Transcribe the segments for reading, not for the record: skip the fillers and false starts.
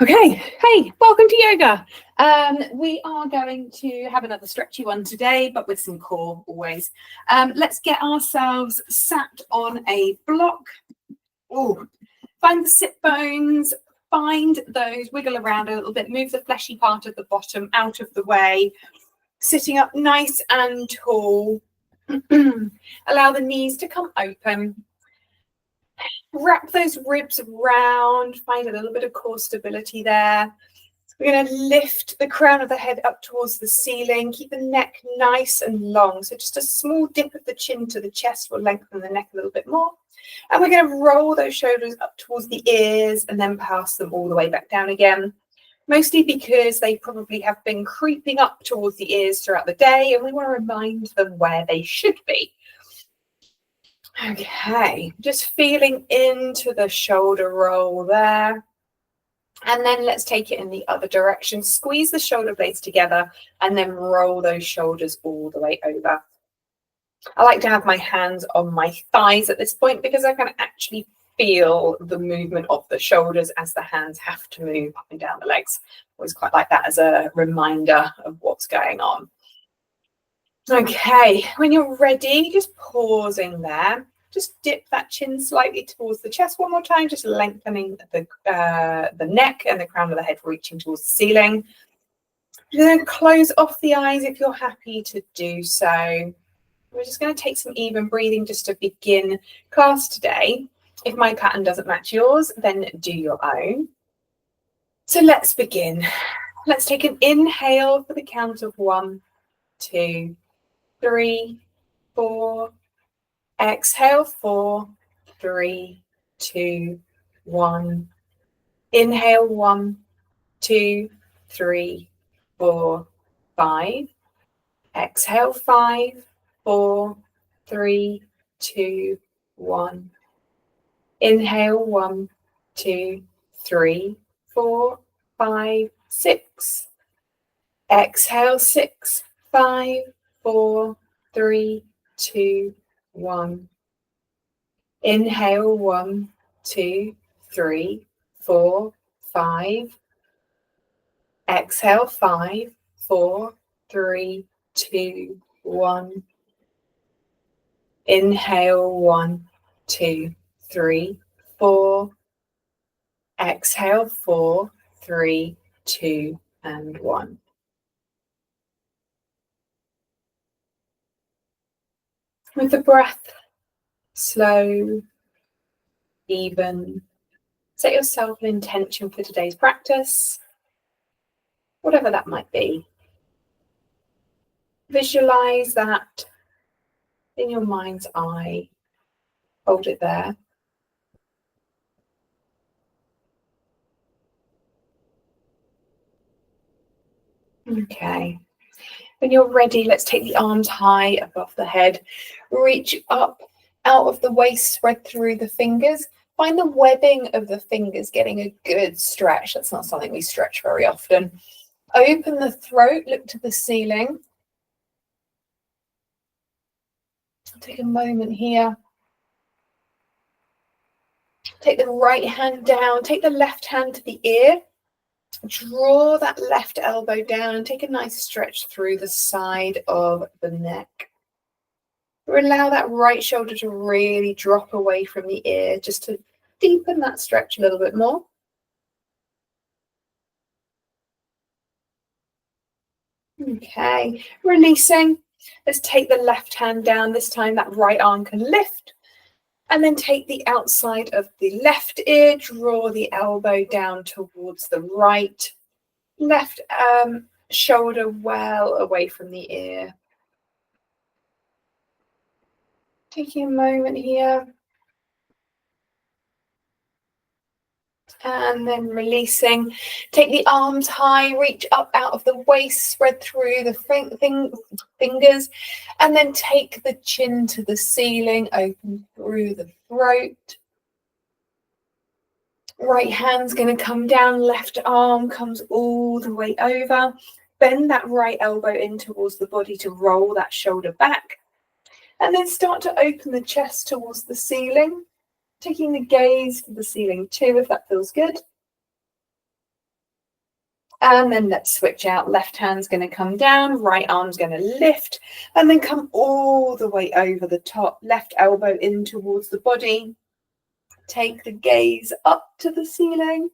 Okay, hey, welcome to yoga. We are going to have another stretchy one today, but with some core always. Let's get ourselves sat on a block. Oh, find the sit bones, find those, wiggle around a little bit, move the fleshy part of the bottom out of the way, sitting up nice and tall. Allow the knees to come open. Wrap those ribs around, find a little bit of core stability there. We're going to lift the crown of the head up towards the ceiling, keep the neck nice and long. So just a small dip of the chin to the chest will lengthen the neck a little bit more. And we're going to roll those shoulders up towards the ears and then pass them all the way back down again. Mostly because they probably have been creeping up towards the ears throughout the day and we want to remind them where they should be. Okay, just feeling into the shoulder roll there. And then let's take it in the other direction. Squeeze the shoulder blades together and then roll those shoulders all the way over. I like to have my hands on my thighs at this point because I can actually feel the movement of the shoulders as the hands have to move up and down the legs. Always quite like that as a reminder of what's going on. Okay, when you're ready, just pausing there. Just dip that chin slightly towards the chest one more time, just lengthening the neck and the crown of the head reaching towards the ceiling. Then close off the eyes if you're happy to do so. We're just going to take some even breathing just to begin class today. If my pattern doesn't match yours, then do your own. So let's begin. Let's take an inhale for the count of 1, 2, 3, 4. Exhale, 4, 3, 2, 1. Inhale, 1, 2, 3, 4, 5. Exhale, 5, 4, 3, 2, 1. Inhale, 1, 2, 3, 4, 5, 6. Exhale, 6, 5, 4, 3, 2, 1. Inhale, 1, 2, 3, 4, 5. Exhale, 5, 4, 3, 2, 1. Inhale, 1, 2, 3, 4. Exhale, 4, 3, 2, and 1. With the breath, slow, even. Set yourself an intention for today's practice, whatever that might be. Visualize that in your mind's eye. Hold it there. Okay. When you're ready, let's take the arms high above the head. Reach up out of the waist, spread through the fingers. Find the webbing of the fingers getting a good stretch. That's not something we stretch very often. Open the throat, look to the ceiling. Take a moment here. Take the right hand down. Take the left hand to the ear. Draw that left elbow down and take a nice stretch through the side of the neck. Allow that right shoulder to really drop away from the ear just to deepen that stretch a little bit more. Okay, releasing. Let's take the left hand down. This time that right arm can lift. And then take the outside of the left ear, draw the elbow down towards the right. Left shoulder well away from the ear. Taking a moment here. And then releasing. Take the arms high, reach up out of the waist, spread through the fingers, and then take the chin to the ceiling, open through the throat. Right hand's going to come down, left arm comes all the way over. Bend that right elbow in towards the body to roll that shoulder back. And then start to open the chest towards the ceiling. Taking the gaze to the ceiling too, if that feels good. And then let's switch out. Left hand's going to come down, right arm's going to lift, and then come all the way over the top. Left elbow in towards the body. Take the gaze up to the ceiling.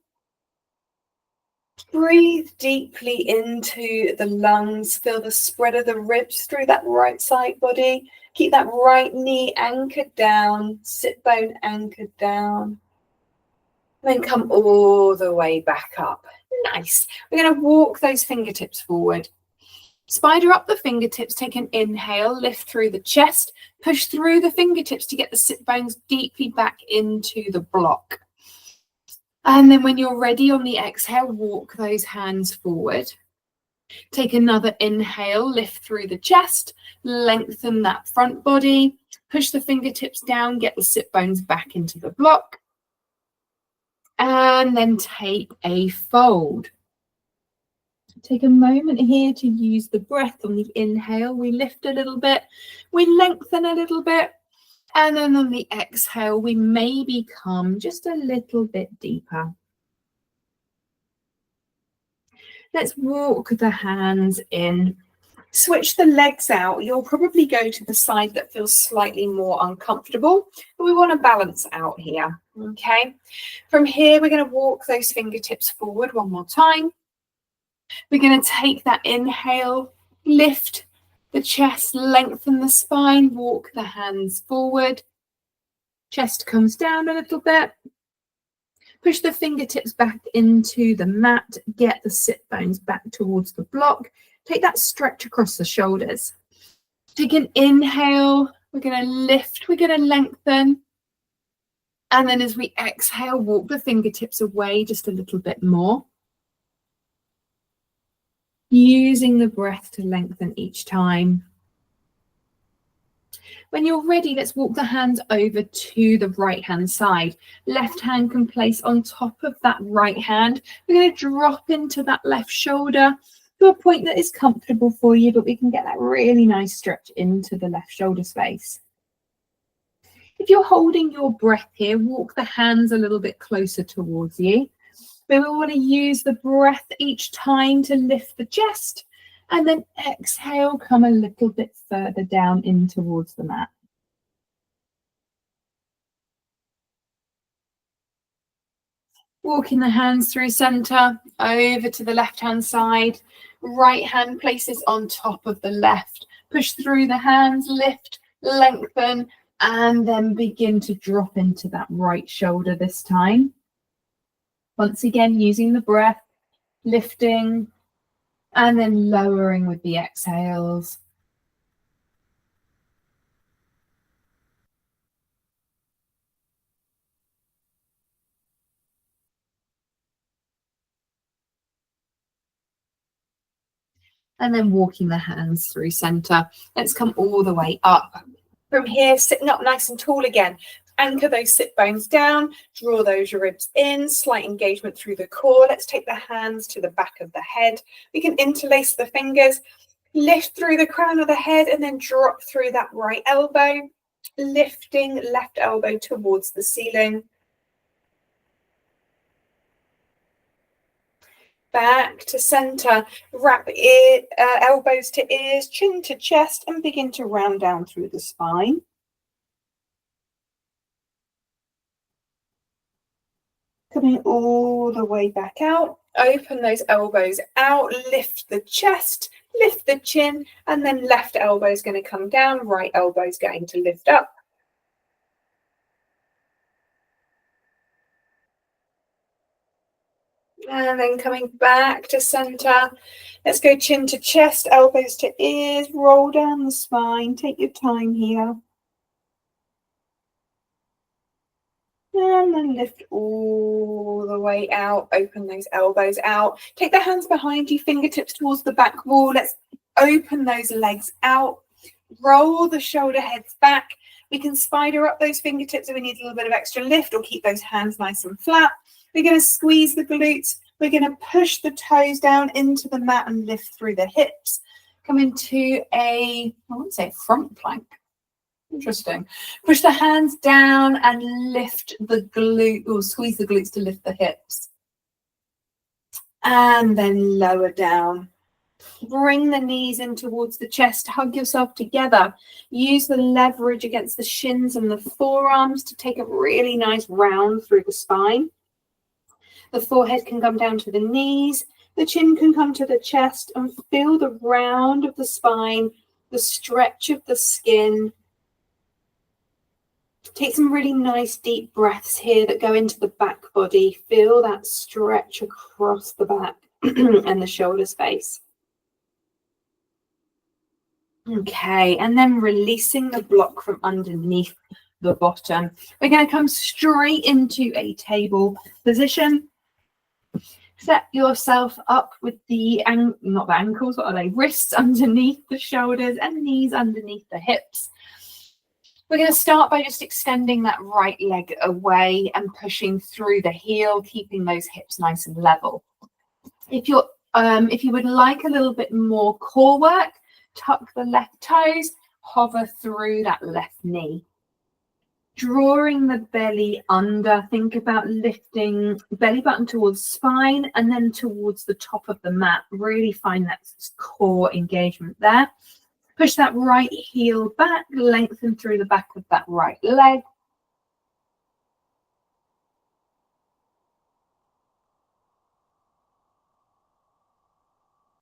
Breathe deeply into the lungs. Feel the spread of the ribs through that right side body. Keep that right knee anchored down, sit bone anchored down. Then come all the way back up. Nice. We're going to walk those fingertips forward. Spider up the fingertips, take an inhale, lift through the chest, push through the fingertips to get the sit bones deeply back into the block. And then when you're ready on the exhale, walk those hands forward. Take another inhale, lift through the chest, lengthen that front body, push the fingertips down, get the sit bones back into the block. And then take a fold. Take a moment here to use the breath on the inhale. We lift a little bit, we lengthen a little bit, and then on the exhale, we maybe come just a little bit deeper. Let's walk the hands in. Switch the legs out. You'll probably go to the side that feels slightly more uncomfortable, but we want to balance out here, okay? From here, we're going to walk those fingertips forward one more time. We're going to take that inhale, lift the chest, lengthen the spine, walk the hands forward. Chest comes down a little bit. Push the fingertips back into the mat, get the sit bones back towards the block. Take that stretch across the shoulders. Take an inhale, we're going to lift, we're going to lengthen. And then as we exhale, walk the fingertips away just a little bit more. Using the breath to lengthen each time. When you're ready, let's walk the hands over to the right hand side. Left hand can place on top of that right hand. We're going to drop into that left shoulder to a point that is comfortable for you, but we can get that really nice stretch into the left shoulder space. If you're holding your breath here, walk the hands a little bit closer towards you. But we want to use the breath each time to lift the chest, and then exhale, come a little bit further down in towards the mat. Walking the hands through center, over to the left-hand side. Right hand places on top of the left. Push through the hands, lift, lengthen, and then begin to drop into that right shoulder this time. Once again, using the breath, lifting, and then lowering with the exhales. And then walking the hands through center. Let's come all the way up. From here, sitting up nice and tall again. Anchor those sit bones down, draw those ribs in, slight engagement through the core. Let's take the hands to the back of the head. We can interlace the fingers, lift through the crown of the head, and then drop through that right elbow, lifting left elbow towards the ceiling. Back to center, wrap elbows to ears, chin to chest, and begin to round down through the spine. Coming all the way back out, open those elbows out, lift the chest, lift the chin, and then left elbow is going to come down, right elbow is going to lift up. And then coming back to center, let's go chin to chest, elbows to ears, roll down the spine, take your time here. And then lift all the way out, open those elbows out. Take the hands behind you, fingertips towards the back wall. Let's open those legs out, roll the shoulder heads back. We can spider up those fingertips if we need a little bit of extra lift, or keep those hands nice and flat. We're going to squeeze the glutes. We're going to push the toes down into the mat and lift through the hips. Come into I wouldn't say front plank. Interesting. Push the hands down and lift the glute, or squeeze the glutes to lift the hips. And then lower down. Bring the knees in towards the chest, hug yourself together. Use the leverage against the shins and the forearms to take a really nice round through the spine. The forehead can come down to the knees, the chin can come to the chest, and feel the round of the spine, the stretch of the skin. Take some really nice deep breaths here that go into the back body. Feel that stretch across the back and the shoulder space. Okay, and then releasing the block from underneath the bottom. We're going to come straight into a table position. Set yourself up with the, not the ankles, what are they? Wrists underneath the shoulders and knees underneath the hips. We're going to start by just extending that right leg away and pushing through the heel, keeping those hips nice and level. If you would like a little bit more core work, tuck the left toes, hover through that left knee. Drawing the belly under, think about lifting belly button towards spine and then towards the top of the mat. Really find that core engagement there. Push that right heel back, lengthen through the back of that right leg.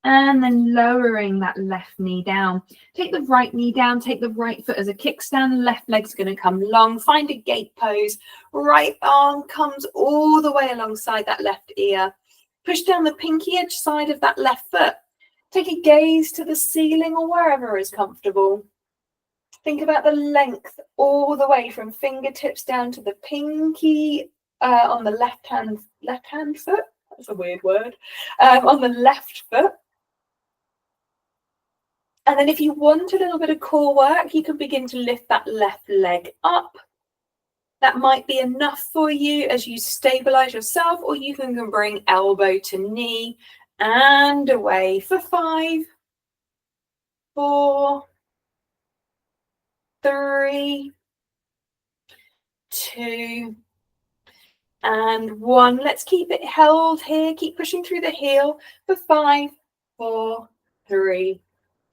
And then lowering that left knee down. Take the right knee down, take the right foot as a kickstand, left leg's going to come long. Find a gate pose. Right arm comes all the way alongside that left ear. Push down the pinky edge side of that left foot. Take a gaze to the ceiling or wherever is comfortable. Think about the length all the way from fingertips down to the pinky on the left hand foot. That's a weird word. On the left foot. And then if you want a little bit of core work, you can begin to lift that left leg up. That might be enough for you as you stabilize yourself, or you can bring elbow to knee and away for 5, 4, 3, 2, and 1. Let's keep it held here. Keep pushing through the heel for 5, 4, 3,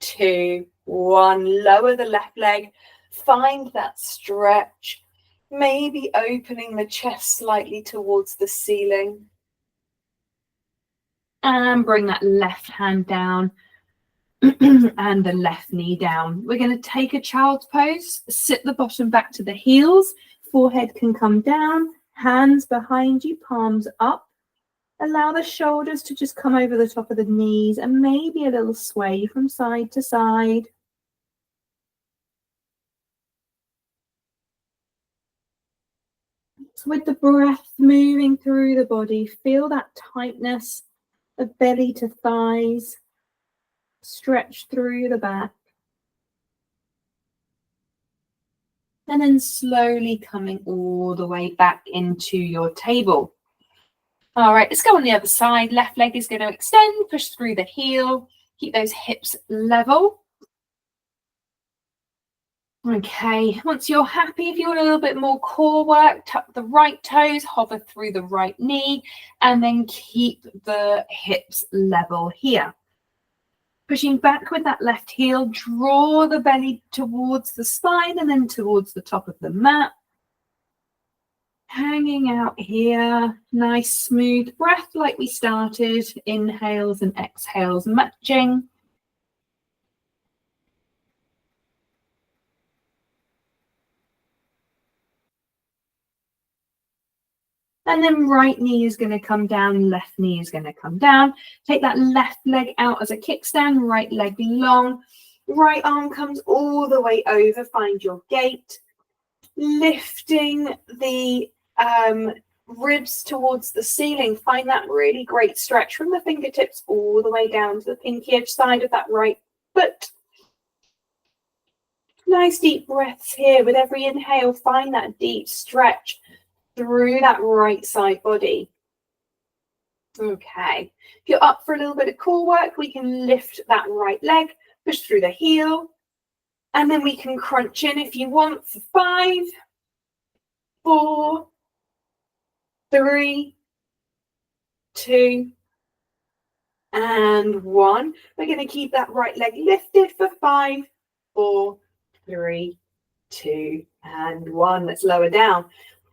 2, 1. Lower the left leg. Find that stretch. Maybe opening the chest slightly towards the ceiling. And bring that left hand down and the left knee down. We're going to take a child's pose. Sit the bottom back to the heels. Forehead can come down. Hands behind you, palms up. Allow the shoulders to just come over the top of the knees and maybe a little sway from side to side. With the breath moving through the body, feel that tightness of belly to thighs. Stretch through the back. And then slowly coming all the way back into your table. All right, let's go on the other side. Left leg is going to extend, push through the heel, keep those hips level. Okay, once you're happy, if you want a little bit more core work, tuck the right toes, hover through the right knee, and then keep the hips level here. Pushing back with that left heel, draw the belly towards the spine and then towards the top of the mat. Hanging out here, nice smooth breath like we started, inhales and exhales matching. And then right knee is going to come down, left knee is going to come down. Take that left leg out as a kickstand, right leg long. Right arm comes all the way over, find your gate. Lifting the ribs towards the ceiling. Find that really great stretch from the fingertips all the way down to the pinky edge side of that right foot. Nice deep breaths here. With every inhale, find that deep stretch through that right side body. Okay, if you're up for a little bit of core work, we can lift that right leg, push through the heel, and then we can crunch in if you want for 5, 4, 3, 2, and 1. We're going to keep that right leg lifted for 5, 4, 3, 2, and 1. Let's lower down.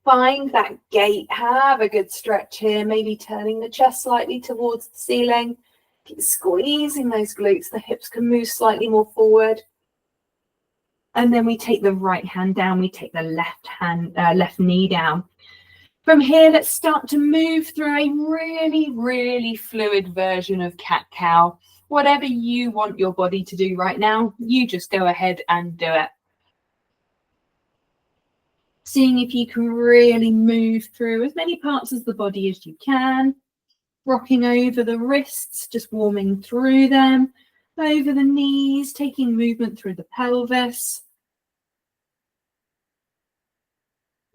Find that gate. Have a good stretch here, maybe turning the chest slightly towards the ceiling. Keep squeezing those glutes. The hips can move slightly more forward. And then we take the right hand down. We take the left knee down. From here, let's start to move through a really, really fluid version of cat-cow. Whatever you want your body to do right now, you just go ahead and do it. Seeing if you can really move through as many parts of the body as you can. Rocking over the wrists, just warming through them. Over the knees, taking movement through the pelvis.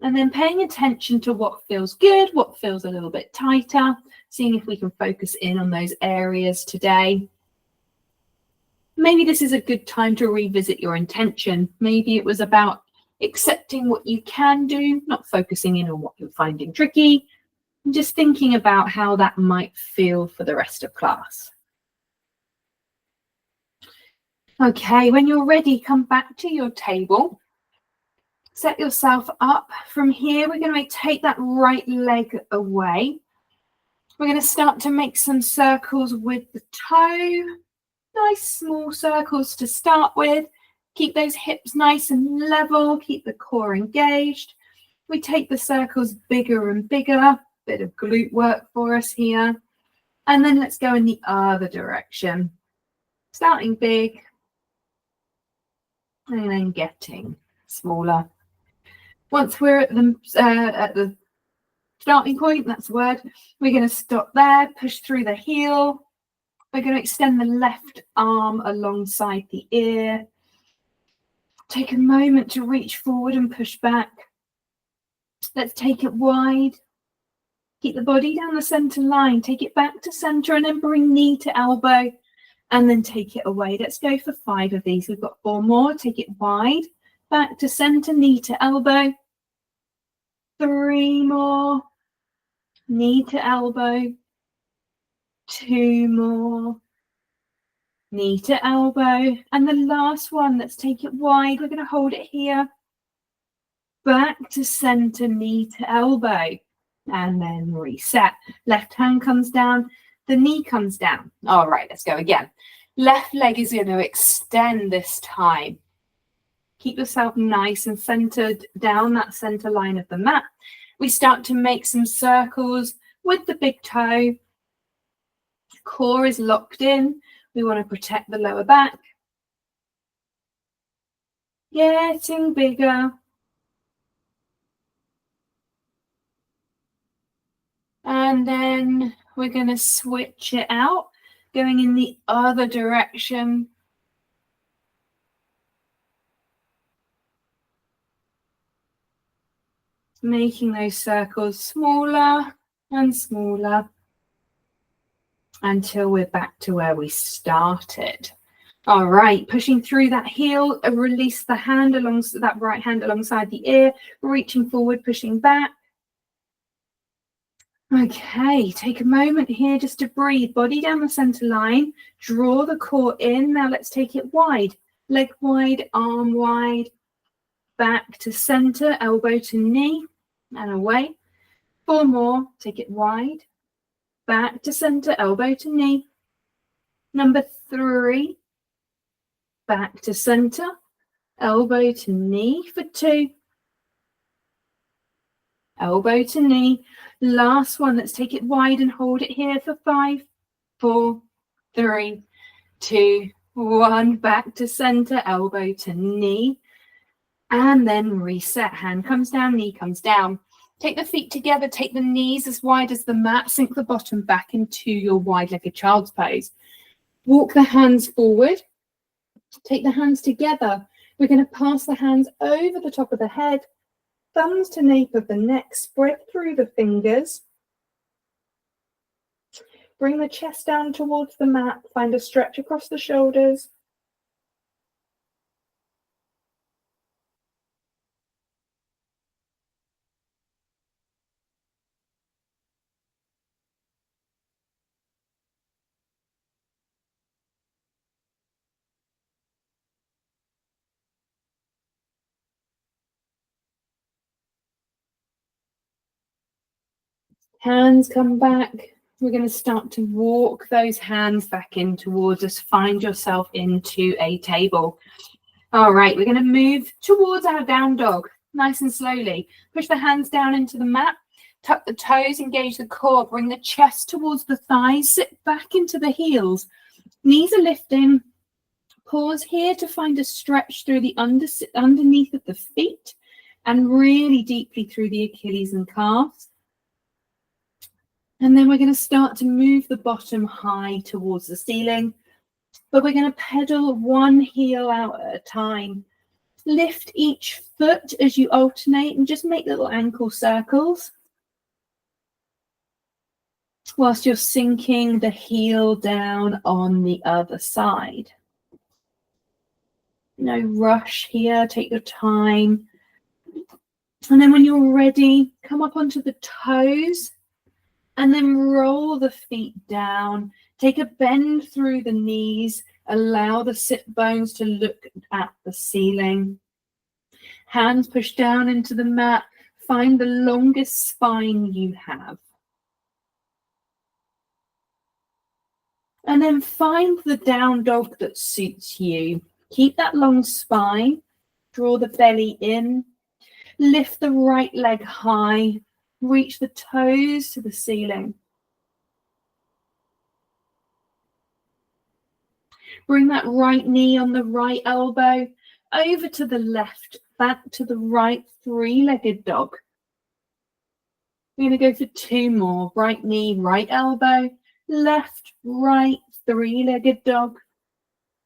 And then paying attention to what feels good, what feels a little bit tighter, seeing if we can focus in on those areas today. Maybe this is a good time to revisit your intention. Maybe it was about accepting what you can do, not focusing in on what you're finding tricky, and just thinking about how that might feel for the rest of class. Okay, when you're ready, come back to your table. Set yourself up. From here, we're going to take that right leg away. We're going to start to make some circles with the toe. Nice small circles to start with. Keep those hips nice and level. Keep the core engaged. We take the circles bigger and bigger. Bit of glute work for us here. And then let's go in the other direction. Starting big and then getting smaller. Once we're at the starting point, that's the word, we're going to stop there, push through the heel. We're going to extend the left arm alongside the ear. Take a moment to reach forward and push back. Let's take it wide. Keep the body down the center line. Take it back to center and then bring knee to elbow and then take it away. Let's go for 5 of these. We've got 4 more. Take it wide, back to center, knee to elbow. 3 more. Knee to elbow. 2 more. Knee to elbow. And the last one, let's take it wide. We're going to hold it here. Back to center, knee to elbow. And then reset. Left hand comes down. The knee comes down. All right, let's go again. Left leg is going to extend this time. Keep yourself nice and centered down that center line of the mat. We start to make some circles with the big toe. Core is locked in. We want to protect the lower back. Getting bigger. And then we're going to switch it out, going in the other direction. Making those circles smaller and smaller until we're back to where we started. All right, pushing through that heel, release the hand alongside that right hand alongside the ear, reaching forward, pushing back. Okay, take a moment here just to breathe. Body down the center line, draw the core in. Now let's take it wide. Leg wide, arm wide, back to center, elbow to knee, and away. 4 more, take it wide, back to center, elbow to knee. Number 3, back to center, elbow to knee for 2. Elbow to knee. Last one, let's take it wide and hold it here for 5, 4, 3, 2, 1. Back to center, elbow to knee. And then reset. Hand comes down, knee comes down. Take the feet together, take the knees as wide as the mat, sink the bottom back into your wide-legged child's pose. Walk the hands forward. Take the hands together. We're going to pass the hands over the top of the head. Thumbs to nape of the neck, spread through the fingers. Bring the chest down towards the mat, find a stretch across the shoulders. Hands come back. We're going to start to walk those hands back in towards us. Find yourself into a table. All right, we're going to move towards our down dog, nice and slowly. Push the hands down into the mat. Tuck the toes, engage the core, bring the chest towards the thighs, sit back into the heels. Knees are lifting. Pause here to find a stretch through the underneath of the feet and really deeply through the Achilles and calves. And then we're going to start to move the bottom high towards the ceiling, but we're going to pedal one heel out at a time. Lift each foot as you alternate and just make little ankle circles whilst you're sinking the heel down on the other side. No rush here, take your time. And then when you're ready, come up onto the toes and then roll the feet down. Take a bend through the knees. Allow the sit bones to look at the ceiling. Hands push down into the mat. Find the longest spine you have. And then find the down dog that suits you. Keep that long spine. Draw the belly in. Lift the right leg high. Reach the toes to the ceiling. Bring that right knee on the right elbow over to the left, back to the right, three-legged dog. We're going to go for two more. Right knee, right elbow, left, right, three-legged dog.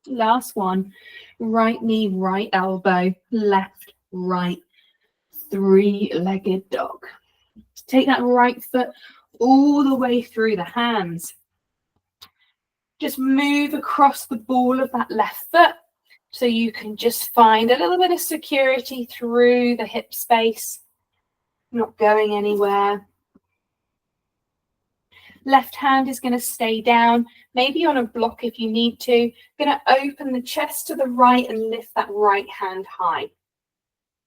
Last one. Right knee, right elbow, left, right, three-legged dog. Take that right foot all the way through the hands. Just move across the ball of that left foot so you can just find a little bit of security through the hip space, not going anywhere. Left hand is going to stay down, maybe on a block if you need to. Going to open the chest to the right and lift that right hand high.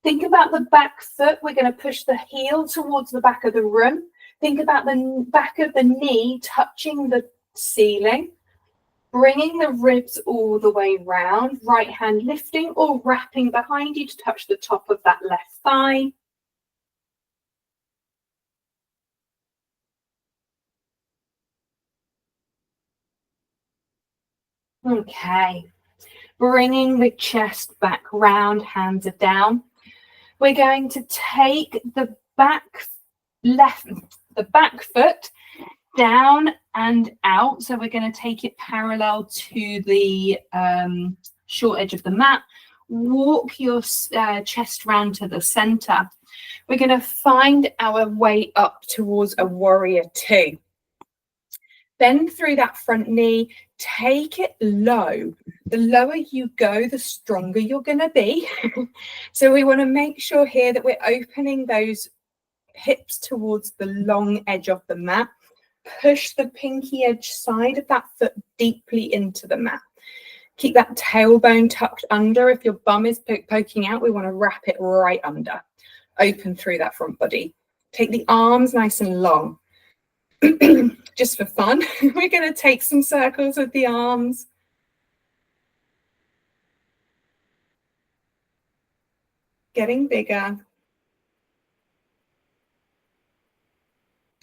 Think about the back foot. We're going to push the heel towards the back of the room. Think about the back of the knee touching the ceiling. Bringing the ribs all the way round, right hand lifting or wrapping behind you to touch the top of that left thigh. Okay, bringing the chest back round, hands are down. We're going to take the back foot down and out. So we're going to take it parallel to the short edge of the mat. Walk your chest round to the center. We're going to find our way up towards a warrior two. Bend through that front knee. Take it low. The lower you go, the stronger you're going to be. So we want to make sure here that we're opening those hips towards the long edge of the mat. Push the pinky edge side of that foot deeply into the mat. Keep that tailbone tucked under. If your bum is poking out, we want to wrap it right under. Open through that front body. Take the arms nice and long. Just for fun, we're going to take some circles with the arms. Getting bigger.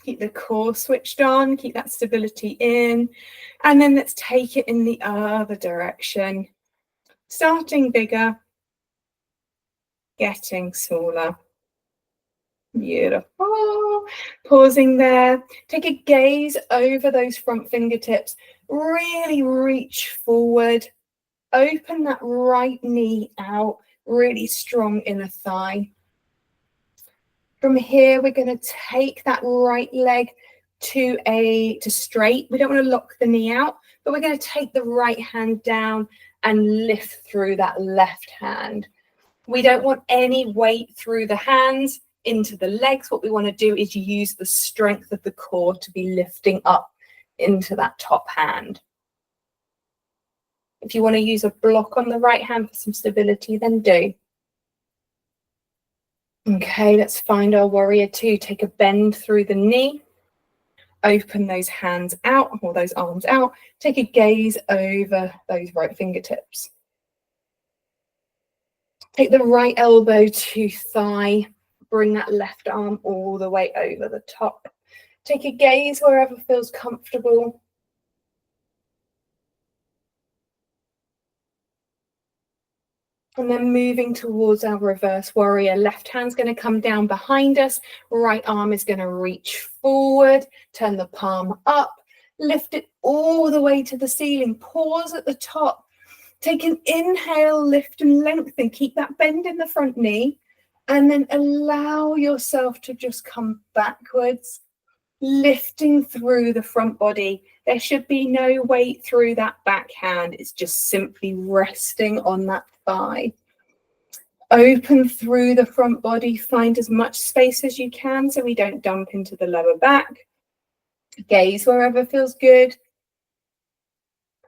Keep the core switched on, keep that stability in, and then let's take it in the other direction. Starting bigger, getting smaller. Beautiful. Pausing there. Take a gaze over those front fingertips. Really reach forward. Open that right knee out. Really strong inner thigh. From here, we're going to take that right leg to straight. We don't want to lock the knee out, but we're going to take the right hand down and lift through that left hand. We don't want any weight through the hands into the legs. What we want to do is use the strength of the core to be lifting up into that top hand. If you want to use a block on the right hand for some stability, then do. Okay, let's find our warrior two. Take a bend through the knee. Open those hands out or those arms out. Take a gaze over those right fingertips. Take the right elbow to thigh. Bring that left arm all the way over the top. Take a gaze wherever feels comfortable. And then moving towards our reverse warrior. Left hand's going to come down behind us. Right arm is going to reach forward. Turn the palm up. Lift it all the way to the ceiling. Pause at the top. Take an inhale, lift and lengthen. Keep that bend in the front knee. And then allow yourself to just come backwards, lifting through the front body. There should be no weight through that back hand. It's just simply resting on that thigh. Open through the front body. Find as much space as you can so we don't dump into the lower back. Gaze wherever feels good.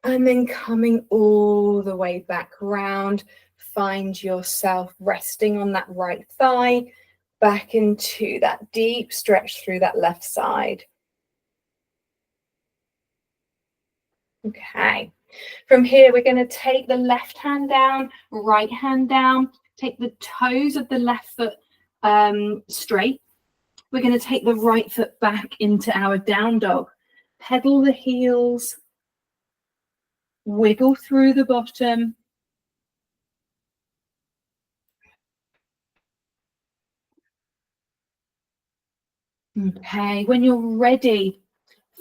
And then coming all the way back round, find yourself resting on that right thigh, back into that deep stretch through that left side. Okay, from here we're going to take the left hand down, right hand down, take the toes of the left foot straight. We're going to take the right foot back into our down dog. Pedal the heels. Wiggle through the bottom. Okay, when you're ready,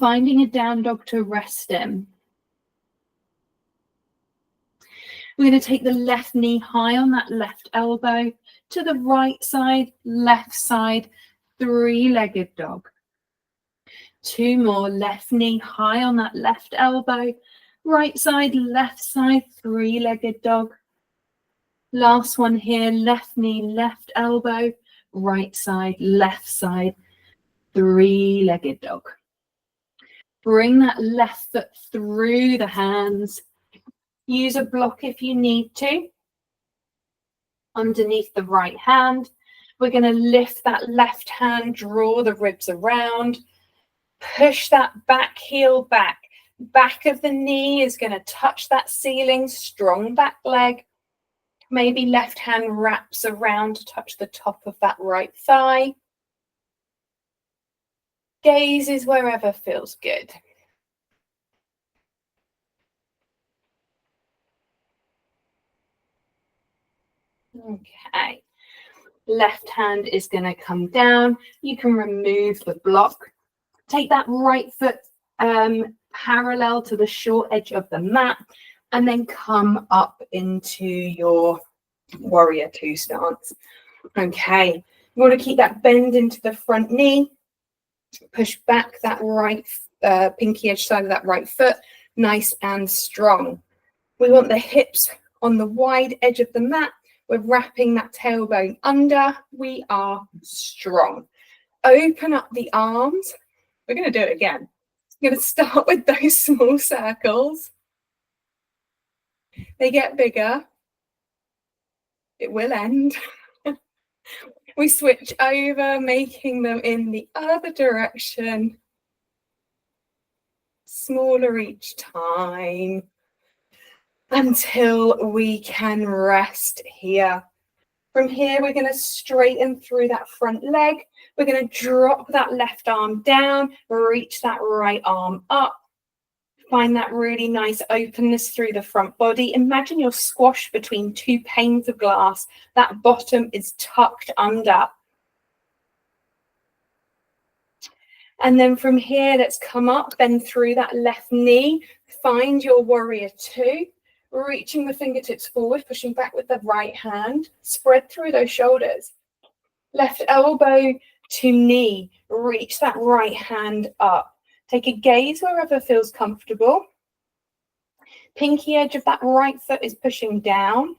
finding a down dog to rest in. We're going to take the left knee high on that left elbow to the right side, left side, three-legged dog. Two more, left knee high on that left elbow, right side, left side, three-legged dog. Last one here, left knee, left elbow, right side, left side, three-legged dog. Bring that left foot through the hands. Use a block if you need to. Underneath the right hand. We're going to lift that left hand, draw the ribs around. Push that back heel back. Back of the knee is going to touch that ceiling, strong back leg. Maybe left hand wraps around to touch the top of that right thigh. Gaze is wherever feels good. Okay. Left hand is going to come down. You can remove the block. Take that right foot parallel to the short edge of the mat and then come up into your warrior two stance. Okay, you want to keep that bend into the front knee. Push back that right pinky edge side of that right foot, nice and strong. We want the hips on the wide edge of the mat. We're wrapping that tailbone under. We are strong. Open up the arms. We're going to do it again. I'm going to start with those small circles. They get bigger. It will end. We switch over, making them in the other direction. Smaller each time. Until we can rest here. From here, we're going to straighten through that front leg. We're going to drop that left arm down, reach that right arm up. Find that really nice openness through the front body. Imagine you're squashed between two panes of glass. That bottom is tucked under. And then from here, let's come up, bend through that left knee. Find your warrior two. Reaching the fingertips forward, pushing back with the right hand. Spread through those shoulders. Left elbow to knee. Reach that right hand up. Take a gaze wherever feels comfortable. Pinky edge of that right foot is pushing down.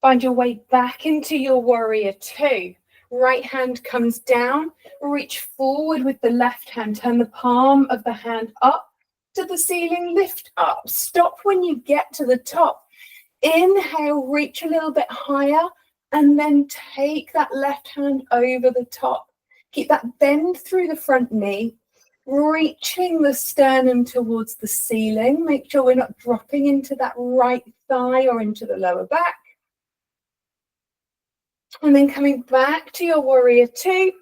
Find your way back into your warrior two. Right hand comes down. Reach forward with the left hand. Turn the palm of the hand up to the ceiling. Lift up. Stop when you get to the top. Inhale, reach a little bit higher, and then take that left hand over the top. Keep that bend through the front knee, reaching the sternum towards the ceiling. Make sure we're not dropping into that right thigh or into the lower back. And then coming back to your warrior two,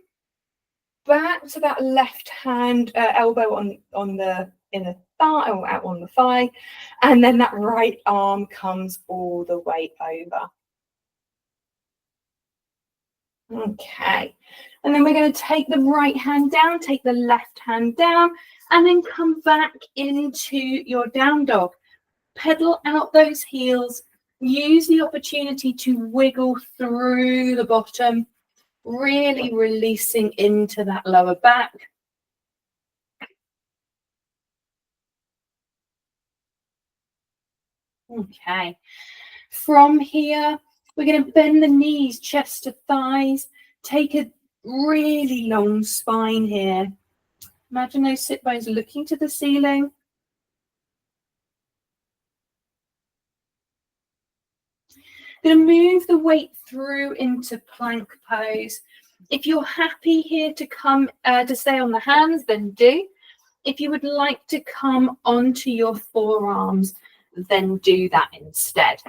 back to that left hand elbow on the inner thigh or out on the thigh, and then that right arm comes all the way over. Okay, and then we're going to take the right hand down, take the left hand down, and then come back into your down dog. Pedal out those heels, use the opportunity to wiggle through the bottom, really releasing into that lower back. Okay, from here, we're going to bend the knees, chest to thighs, take a really long spine here. Imagine those sit bones looking to the ceiling. Going to move the weight through into plank pose. If you're happy here to come to stay on the hands, then do. If you would like to come onto your forearms, then do that instead.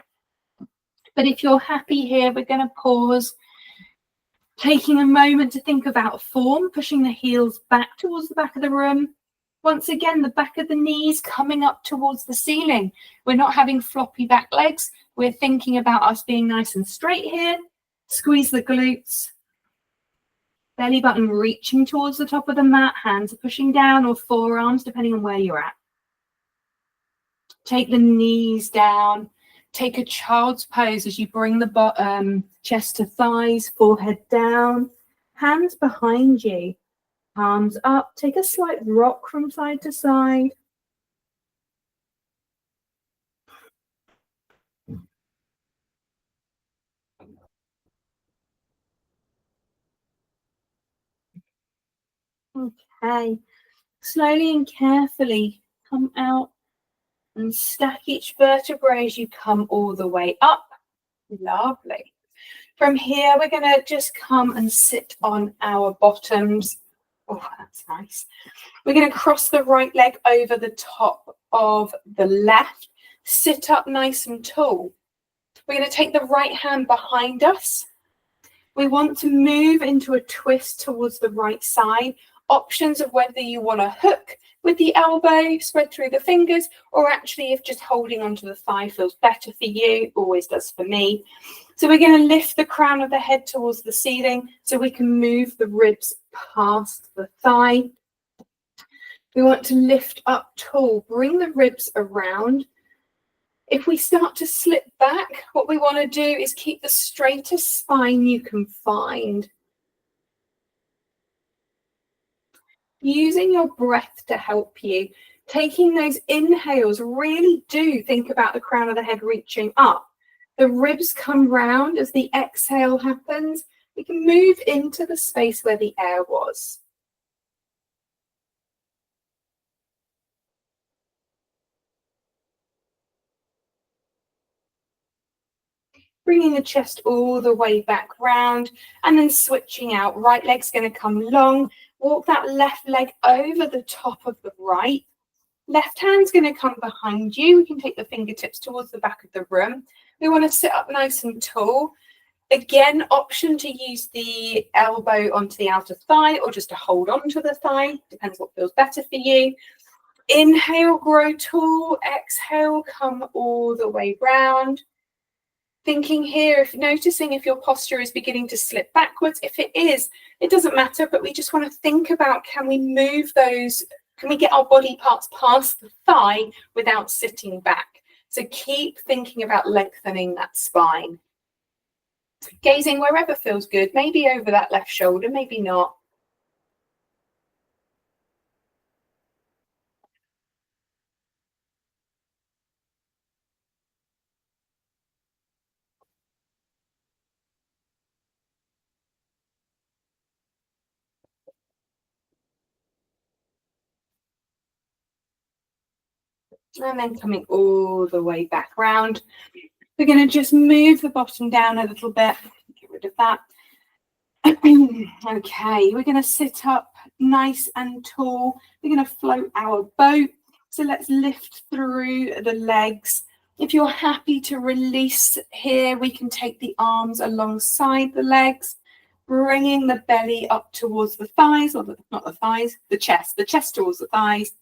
But if you're happy here, we're going to pause, taking a moment to think about form, pushing the heels back towards the back of the room. Once again, the back of the knees coming up towards the ceiling. We're not having floppy back legs. We're thinking about us being nice and straight here. Squeeze the glutes. Belly button reaching towards the top of the mat. Hands are pushing down, or forearms, depending on where you're at. Take the knees down. Take a child's pose as you bring the bottom, chest to thighs, forehead down. Hands behind you. Palms up. Take a slight rock from side to side. Okay. Slowly and carefully come out and stack each vertebrae as you come all the way up. Lovely. From here, we're going to just come and sit on our bottoms. Oh, that's nice. We're going to cross the right leg over the top of the left. Sit up nice and tall. We're going to take the right hand behind us. We want to move into a twist towards the right side. Options of whether you want to hook with the elbow, spread through the fingers, or actually if just holding onto the thigh feels better for you, always does for me. So we're going to lift the crown of the head towards the ceiling so we can move the ribs past the thigh. We want to lift up tall, bring the ribs around. If we start to slip back, what we want to do is keep the straightest spine you can find. Using your breath to help you. Taking those inhales, really do think about the crown of the head reaching up. The ribs come round as the exhale happens. We can move into the space where the air was. Bringing the chest all the way back round and then switching out. Right leg's going to come long. Walk that left leg over the top of the right. Left hand's going to come behind you. We can take the fingertips towards the back of the room. We want to sit up nice and tall. Again, option to use the elbow onto the outer thigh or just to hold on to the thigh. Depends what feels better for you. Inhale, grow tall. Exhale, come all the way round. Thinking here, noticing if your posture is beginning to slip backwards. If it is, it doesn't matter, but we just want to think about, can we move those, can we get our body parts past the thigh without sitting back? So keep thinking about lengthening that spine. Gazing wherever feels good, maybe over that left shoulder, maybe not. And then coming all the way back round. We're going to just move the bottom down a little bit, get rid of that. Okay, we're going to sit up nice and tall. We're going to float our boat. So let's lift through the legs. If you're happy to release here, we can take the arms alongside the legs, bringing the belly up towards the thighs, or not the thighs, the chest towards the thighs.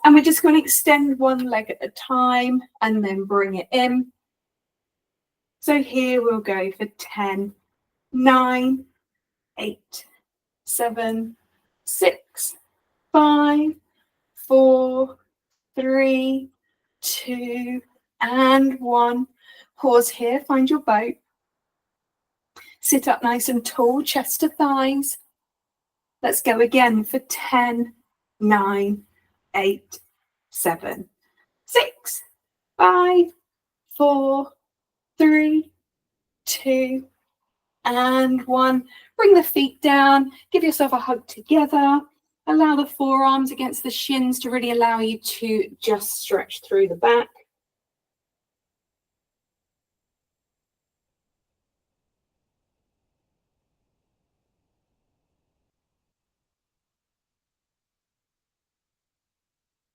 And we're just going to extend one leg at a time and then bring it in. So here we'll go for 10, 9, 8, 7, 6, 5, 4, 3, 2, and 1. Pause here, find your boat. Sit up nice and tall, chest to thighs. Let's go again for 10, 9, 8, 7, 6, 5, 4, 3, 2, and 1. Bring the feet down, give yourself a hug together. Allow the forearms against the shins to really allow you to just stretch through the back.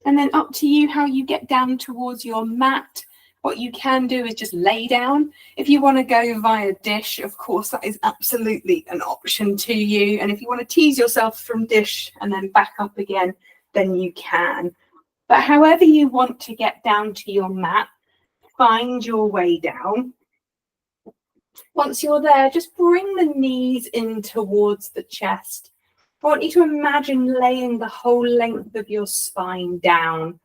And then up to you how you get down towards your mat. What you can do is just lay down. If you want to go via dish, of course, that is absolutely an option to you. And if you want to tease yourself from dish and then back up again, then you can. But however you want to get down to your mat, find your way down. Once you're there, just bring the knees in towards the chest. I want you to imagine laying the whole length of your spine down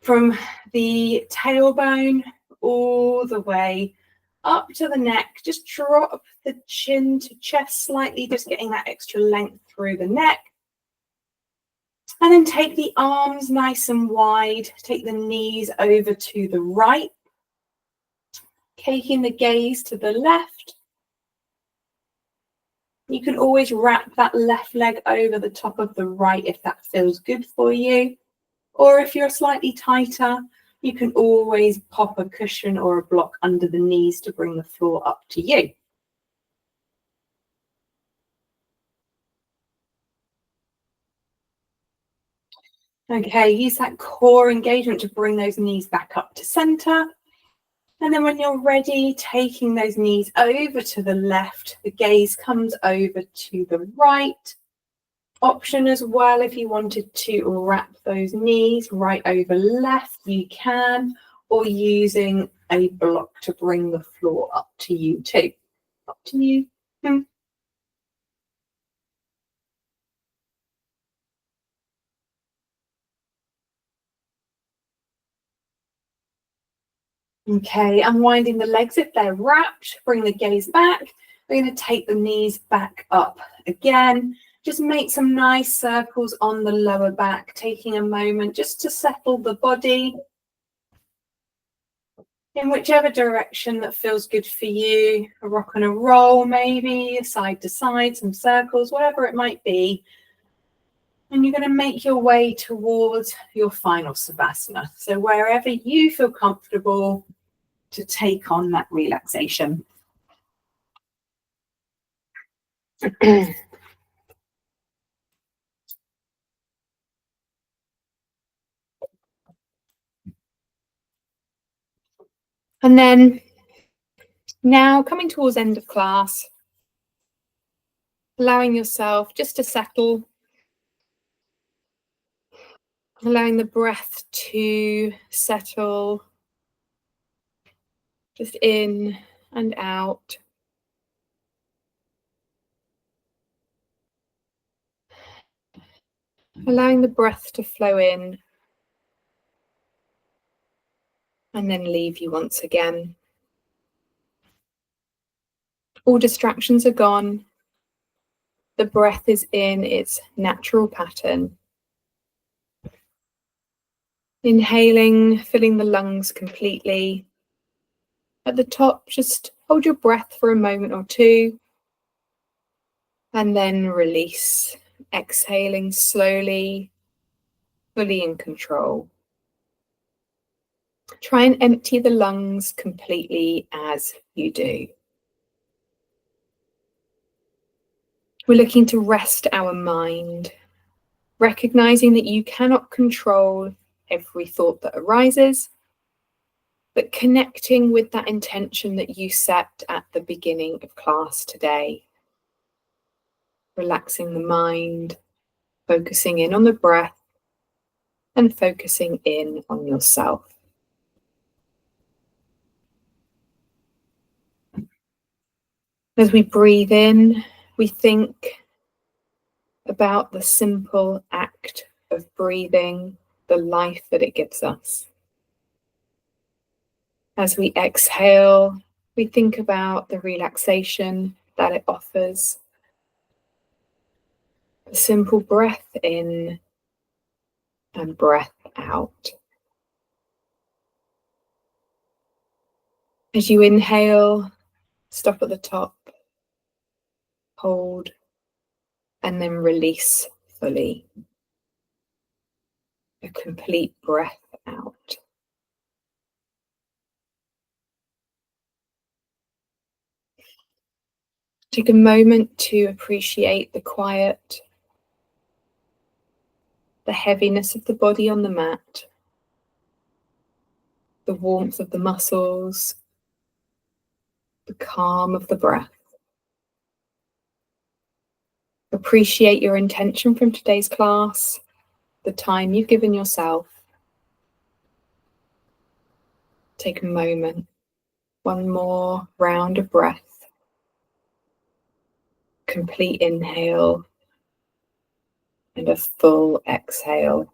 from the tailbone all the way up to the neck. Just drop the chin to chest slightly, just getting that extra length through the neck. And then take the arms nice and wide, take the knees over to the right, taking the gaze to the left. You can always wrap that left leg over the top of the right if that feels good for you. Or if you're slightly tighter, you can always pop a cushion or a block under the knees to bring the floor up to you. Okay, use that core engagement to bring those knees back up to center. And then when you're ready, taking those knees over to the left, the gaze comes over to the right. Option as well, if you wanted to wrap those knees right over left, you can, or using a block to bring the floor up to you too. Up to you. Okay, unwinding the legs if they're wrapped, bring the gaze back. We're going to take the knees back up again. Just make some nice circles on the lower back, taking a moment just to settle the body in whichever direction that feels good for you. A rock and a roll, maybe, side to side, some circles, whatever it might be. And you're going to make your way towards your final Savasana. So wherever you feel comfortable to take on that relaxation. And then now coming towards end of class, allowing yourself just to settle, allowing the breath to settle just in and out. Allowing the breath to flow in and then leave you once again. All distractions are gone. The breath is in its natural pattern. Inhaling, filling the lungs completely. At the top, just hold your breath for a moment or two. And then release. Exhaling slowly, fully in control. Try and empty the lungs completely as you do. We're looking to rest our mind, recognizing that you cannot control every thought that arises, but connecting with that intention that you set at the beginning of class today. Relaxing the mind, focusing in on the breath, and focusing in on yourself. As we breathe in, we think about the simple act of breathing, the life that it gives us. As we exhale, we think about the relaxation that it offers. The simple breath in and breath out. As you inhale, stop at the top, hold, and then release fully. A complete breath out. Take a moment to appreciate the quiet, the heaviness of the body on the mat, the warmth of the muscles, the calm of the breath. Appreciate your intention from today's class, the time you've given yourself. Take a moment, one more round of breath. Complete inhale and a full exhale.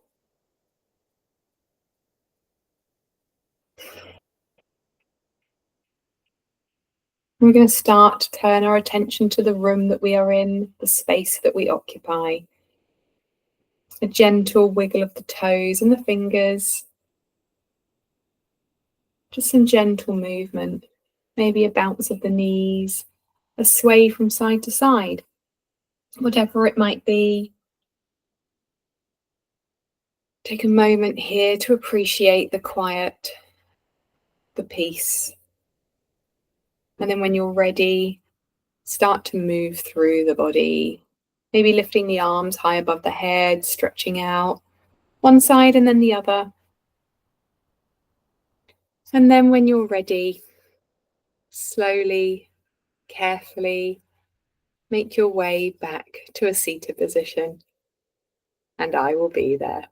We're going to start to turn our attention to the room that we are in, the space that we occupy. A gentle wiggle of the toes and the fingers. Just some gentle movement, maybe a bounce of the knees, a sway from side to side, whatever it might be. Take a moment here to appreciate the quiet, the peace. And then when you're ready, start to move through the body, maybe lifting the arms high above the head, stretching out one side and then the other. And then when you're ready, slowly, carefully, make your way back to a seated position, and I will be there.